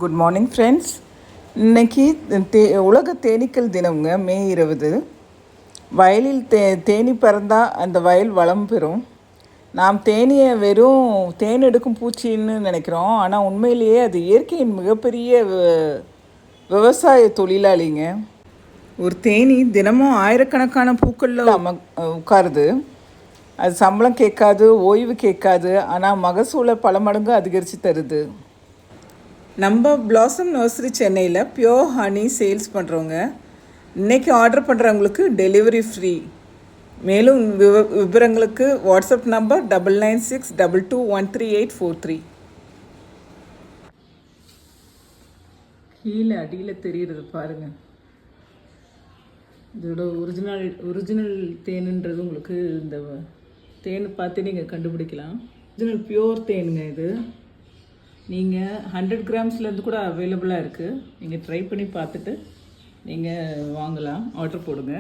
Good morning friends. இன்றைக்கி உலக தேனீக்கள் தினம்ங்க, மே 20. வயலில் தேனி பறந்தால் அந்த வயல் வளம் பெறும். நாம் தேனியை வெறும் தேன் எடுக்கும் பூச்சின்னு நினைக்கிறோம். ஆனால் உண்மையிலேயே அது இயற்கையின் மிகப்பெரிய விவசாய தொழிலாளிங்க. ஒரு தேனி தினமும் ஆயிரக்கணக்கான பூக்களில் உட்காருது. அது சம்பளம் கேட்காது, ஓய்வு கேட்காது, ஆனால் மகசூலை பல மடங்கு அதிகரித்து தருது. நம்ம பிளாசம் நர்சரி சென்னையில் பியோர் ஹனி சேல்ஸ் பண்ணுறோங்க. இன்றைக்கி ஆர்டர் பண்ணுறவங்களுக்கு டெலிவரி ஃப்ரீ. மேலும் விவரங்களுக்கு வாட்ஸ்அப் நம்பர் 9962213843. கீழே அடியில் தெரிகிறது பாருங்கள். இதோட ஒரிஜினல் தேனுன்றது உங்களுக்கு இந்த தேன் பார்த்து நீங்கள் கண்டுபிடிக்கலாம். ஒரிஜினல் பியோர் தேனுங்க இது. நீங்கள் 100 கிராம்ஸ்லேருந்து கூட அவைலபிளாக இருக்குது. நீங்கள் ட்ரை பண்ணி பார்த்துட்டு நீங்கள் வாங்கலாம், ஆர்டர் போடுங்க.